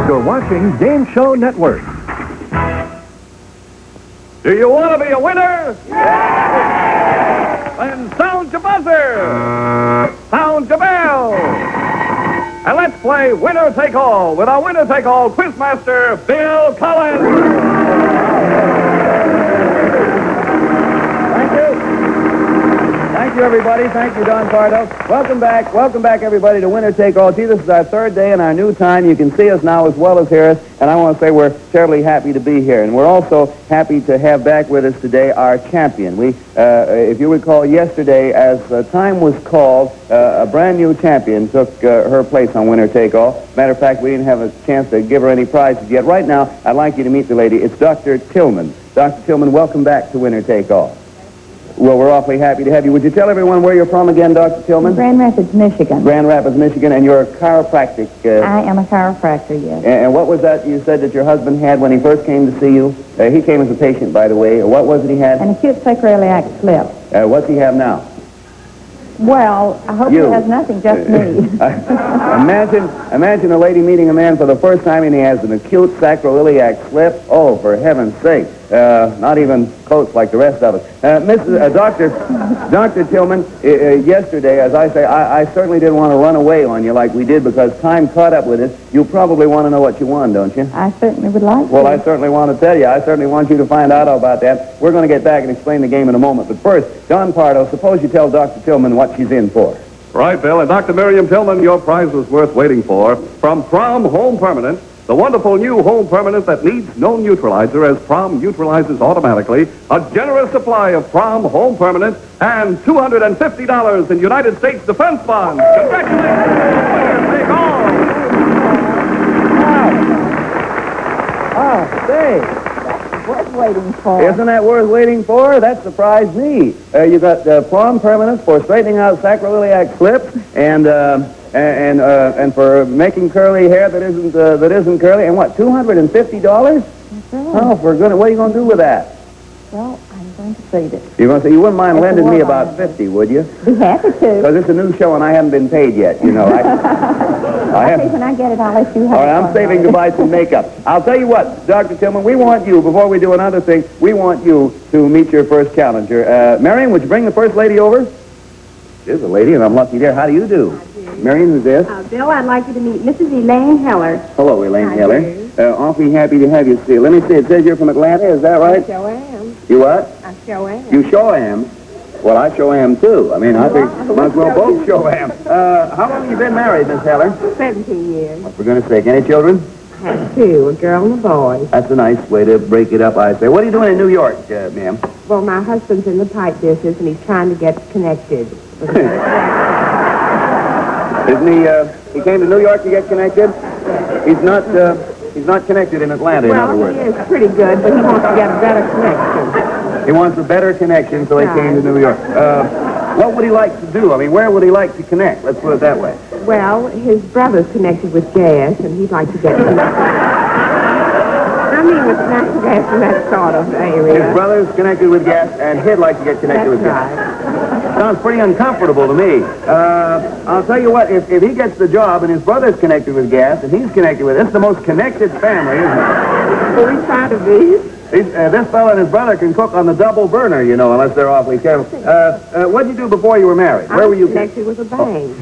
You're watching Game Show Network. Do you want to be a winner? Yeah! Then sound your buzzer! Sound your bell! And let's play Winner Take All with our Winner Take All Quizmaster, Bill Cullen! Thank you, everybody. Thank you, Don Pardo. Welcome back, everybody, to Winner Take All. Gee, this is our third day and our new time. You can see us now as well as hear us, and I want to say we're terribly happy to be here. And we're also happy to have back with us today our champion. If you recall, yesterday, as time was called, a brand new champion took her place on Winner Take All. Matter of fact, we didn't have a chance to give her any prizes yet. Right now, I'd like you to meet the lady. It's Dr. Tillman. Dr. Tillman, welcome back to Winner Take All. Well, we're awfully happy to have you. Would you tell everyone where you're from again, Dr. Tillman? Grand Rapids, Michigan. Grand Rapids, Michigan, and you're a chiropractic... I am a chiropractor, yes. And what was that you said that your husband had when he first came to see you? He came as a patient, by the way. What was it he had? An acute sacroiliac slip. What's he have now? Well, I hope You. it has nothing, just me. Imagine a lady meeting a man for the first time and he has an acute sacroiliac slip. Oh, for heaven's sake. Not even close like the rest of us. Dr. Tillman, yesterday, as I say, I certainly didn't want to run away on you like we did because time caught up with us. You probably want to know what you won, don't you? I certainly would like to. Well, I certainly want to tell you. I certainly want you to find out about that. We're going to get back and explain the game in a moment. But first, Don Pardo, suppose you tell Dr. Tillman what she's in for. Right, Bill. And Dr. Miriam Tillman, your prize was worth waiting for. From Prom Home Permanent, the wonderful new home permanent that needs no neutralizer as Prom neutralizes automatically, a generous supply of Prom Home Permanent, and $250 in United States defense bonds. Congratulations! Winner take all! Oh, say. Worth waiting for. Isn't that worth waiting for? That surprised me. You got Prom Permanent for straightening out sacroiliac slips and for making curly hair that isn't curly. And what, $250? That's right. Oh, for goodness, what are you going to do with that? Well, I'm going to save it. You're going to say you wouldn't mind That's lending me a lot. about 50, would you? Be happy to. Because it's a new show and I haven't been paid yet. You know, I Okay, when I get it, I'll let you have All right, it. I'm saving to buy some makeup. I'll tell you what, Dr. Tillman, we want you, before we do another thing, we want you to meet your first challenger. Marion, would you bring the first lady over? There's a lady, and I'm lucky there. How do you do? Marion, who's this? Bill, I'd like you to meet Mrs. Elaine Heller. Hello, Elaine Hi, Heller. dear. Awfully happy to have you. See, let me see. It says you're from Atlanta. Is that right? I sure am. You what? I sure am. You sure am. Well, I sure am, too. I mean, I think might as well both sure am. How long have you been married, Miss Heller? 17 years. For goodness sake, any children? I have two, a girl and a boy. That's a nice way to break it up, I say. What are you doing in New York, ma'am? Well, my husband's in the pipe business, and he's trying to get connected. Isn't he came to New York to get connected? He's not connected in Atlanta, in other Well, words. he is pretty good, but he wants to get a better connection. He wants a better connection, so he came to New York. What would he like to do? I mean, where would he like to connect? Let's put it that way. Well, his brother's connected with gas, and he'd like to get connected. I mean, with natural gas and that sort of area. His brother's connected with gas, and he'd like to get connected with gas. Right. Sounds pretty uncomfortable to me. I'll tell you what, if he gets the job and his brother's connected with gas and he's connected with it, it's the most connected family, isn't it? Well, we try to be. This fellow and his brother can cook on the double burner, you know, unless they're awfully careful. What did you do before you were married? Where were you connected with a bank.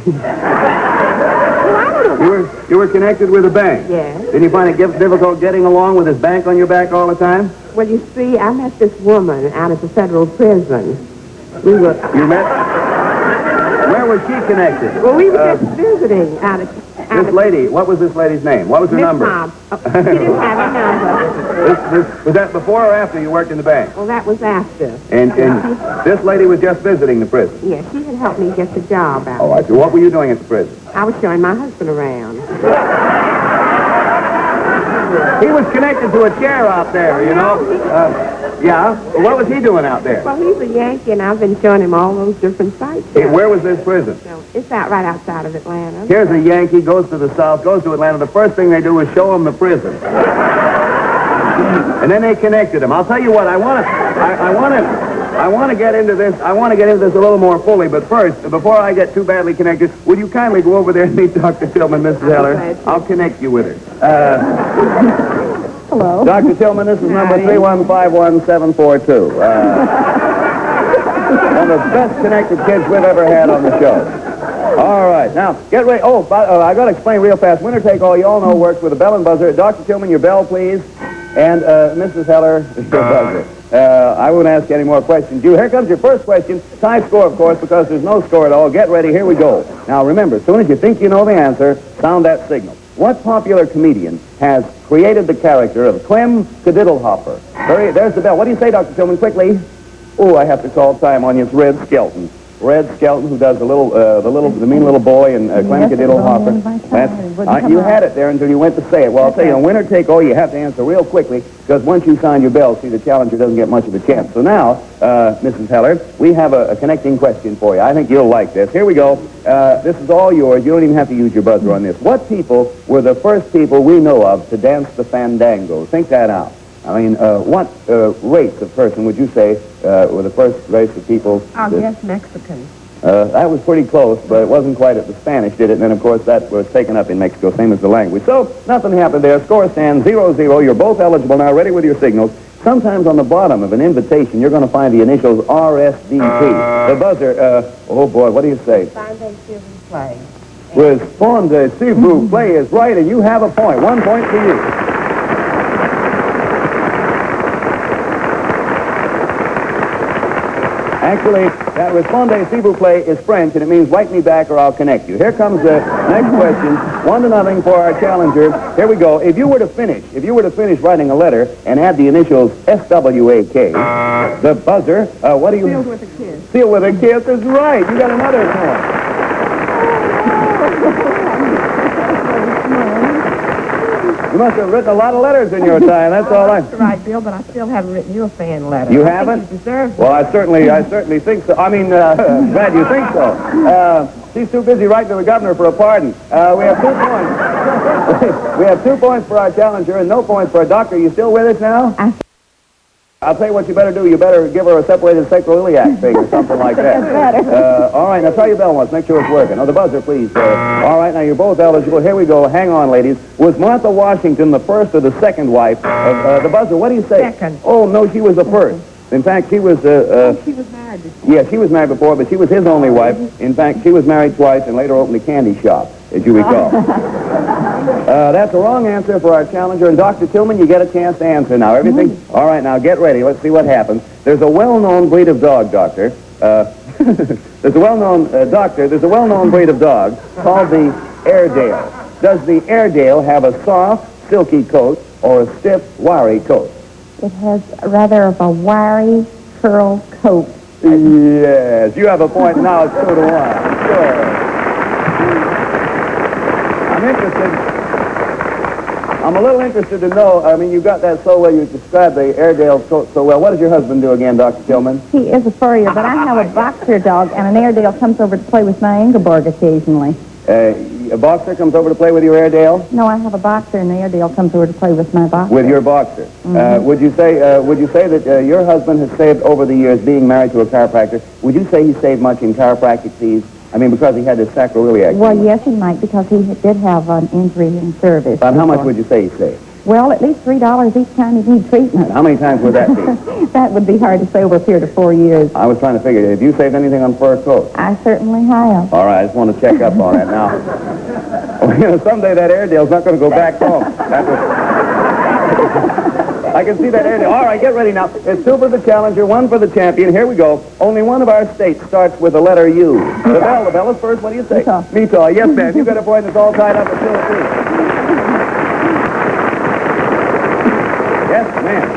You were connected with a bank? Yes. Didn't you find it difficult getting along with this bank on your back all the time? Well, you see, I met this woman out at the federal prison. You met? Where was she connected? Well, we were just visiting out at... This lady, what was this lady's name? What was her number? She didn't have a number. Was that before or after you worked in the bank? Well, that was after. And this lady was just visiting the prison? Yes, she had helped me get the job out. Oh, I see. What were you doing at the prison? I was showing my husband around. He was connected to a chair out there, you know. Yeah? Well, what was he doing out there? Well, he's a Yankee, and I've been showing him all those different sites. Where was this prison? So it's out right outside of Atlanta. Here's a Yankee, goes to the South, goes to Atlanta. The first thing they do is show him the prison. And then they connected him. I'll tell you what, I want to I want to get into this. I want to get into this a little more fully. But first, before I get too badly connected, would you kindly go over there and meet Dr. Tillman, Mrs. Heller? I'll connect you with her. Hello. Dr. Tillman, this is number 3151742. One of the best connected kids we've ever had on the show. All right, now, get ready. Oh, I got to explain real fast. Winner take all, you all know, works with a bell and buzzer. Dr. Tillman, your bell, please. And Mrs. Heller, your buzzer. I won't ask any more questions. Here comes your first question. Tie score, of course, because there's no score at all. Get ready. Here we go. Now, remember, as soon as you think you know the answer, sound that signal. What popular comedian has created the character of Clem Cadiddlehopper? There's the bell. What do you say, Dr. Tillman, quickly? Oh, I have to call time on you. It's Red Skelton. Red Skelton, who does the mean little boy in Clem Cadiddlehopper. You had it there until you went to say it. Well, I'll tell you, winner take all, you have to answer real quickly, because once you sign your bell, see, the challenger doesn't get much of a chance. So now, Mrs. Heller, we have a connecting question for you. I think you'll like this. Here we go. This is all yours. You don't even have to use your buzzer on this. What people were the first people we know of to dance the fandango? Think that out. I mean, what race of person would you say were the first race of people? I'll guess Mexican. That was pretty close, but it wasn't quite at the Spanish did it, and then, of course, that was taken up in Mexico, same as the language. So, nothing happened there. Score stands 0-0. You're both eligible now, ready with your signals. Sometimes on the bottom of an invitation, you're going to find the initials RSVP. The buzzer, oh, boy, what do you say? Responde s'il play. Responde s'il play is right, and you have a point. 1 point for you. Actually, that responde s'il vous plaît is French, and it means write me back or I'll connect you. Here comes the next question. 1-0 for our challenger. Here we go. If you were to finish writing a letter and add the initials SWAK, the buzzer, what do you... Sealed with a kiss. Sealed with a kiss is right. You got another point. You must have written a lot of letters in your time. That's all right. That's right, Bill, but I still haven't written you a fan letter. You I haven't? think you deserve it. Well, I certainly think so. I mean, glad you think so. She's too busy writing to the governor for a pardon. We have 2 points. We have 2 points for our challenger and no points for our doctor. You still with us now? I'll tell you what you better do. You better give her a separated sacroiliac thing or something like that. All right, now try your bell once. Make sure it's working. Oh, the buzzer, please. All right, now you're both eligible. Here we go. Hang on, ladies. Was Martha Washington the first or the second wife of the buzzer? What do you say? Second. Oh, no, she was the first. In fact, she was... she was married before. Yeah, she was married before, but she was his only wife. In fact, she was married twice and later opened a candy shop, as you recall. That's the wrong answer for our challenger. And Dr. Tillman, you get a chance to answer now. Everything? All right, now get ready. Let's see what happens. There's a well-known breed of dog, Doctor. There's a well-known breed of dog called the Airedale. Does the Airedale have a soft, silky coat or a stiff, wiry coat? It has rather of a wiry, curl coat. Yes, you have a point now. It's 2-1. Sure. I'm a little interested to know, I mean, you got that so well, you described the Airedale coat so well. What does your husband do again, Dr. Tillman? He is a furrier, but I have a boxer dog, and an Airedale comes over to play with my Ingeborg occasionally. A boxer comes over to play with your Airedale? No, I have a boxer, and the Airedale comes over to play with my boxer. With your boxer. Mm-hmm. Would you say that your husband has saved over the years, being married to a chiropractor, would you say he saved much in chiropractic fees? I mean, because he had this sacroiliac. Well, yes, he might, because he did have an injury in service. About how much would you say he saved? Well, at least $3 each time he needs treatment. How many times would that be? That would be hard to say over a period of 4 years. I was trying to figure, have you saved anything on fur coat? I certainly have. All right, I just want to check up on that now. Someday that Airedale's not going to go back home. I can see that Airedale. All right, get ready now. It's 2 for the challenger, 1 for the champion. Here we go. Only one of our states starts with the letter U. The bell is first. What do you say? Utah. Yes, ma'am. You got a point. It's all tied up at 2-3. Yes, ma'am.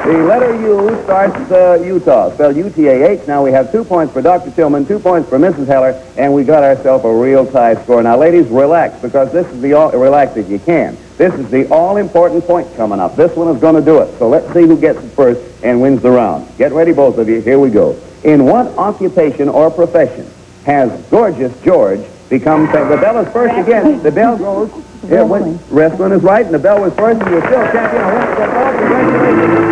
The letter U starts Utah, spelled U-T-A-H. Now we have 2 points for Dr. Tillman, 2 points for Mrs. Heller, and we got ourselves a real tie score. Now, ladies, relax, because this is the relax if you can. This is the all-important point coming up. This one is going to do it. So let's see who gets it first and wins the round. Get ready, both of you. Here we go. In what occupation or profession has Gorgeous George become famous? The bell is first again. The bell goes. Wrestling is right, and the bell was first, and you're still champion. I want to get all congratulations.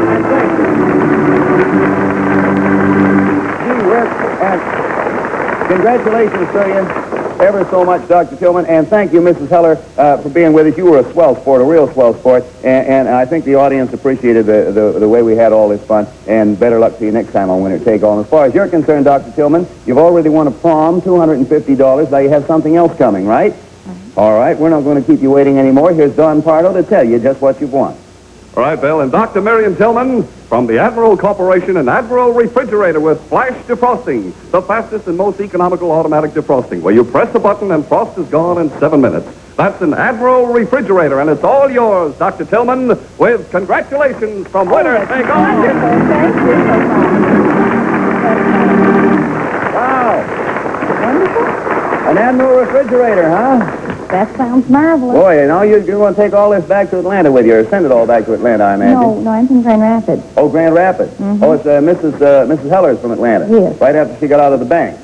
And congratulations to you ever so much, Dr. Tillman, and thank you, Mrs. Heller, for being with us. You were a swell sport, a real swell sport, and I think the audience appreciated the way we had all this fun, and better luck to you next time on Winner Take All. And as far as you're concerned, Dr. Tillman, you've already won a prom, $250. Now you have something else coming, right? All right, we're not going to keep you waiting anymore. Here's Don Pardo to tell you just what you've won. All right, Bill, and Dr. Miriam Tillman from the Admiral Corporation and Admiral Refrigerator with flash defrosting, the fastest and most economical automatic defrosting, where you press a button and frost is gone in 7 minutes. That's an Admiral Refrigerator, and it's all yours, Dr. Tillman, with congratulations from Winner Take All. Wonderful. Thank you so much. Wow, Wonderful. an Admiral Refrigerator, huh? That sounds marvelous. Boy, now you're going to take all this back to Atlanta with you, or send it all back to Atlanta, I imagine. No, I'm from Grand Rapids. Oh, Grand Rapids. Oh, it's Mrs. Heller's from Atlanta. Yes. Right after she got out of the bank.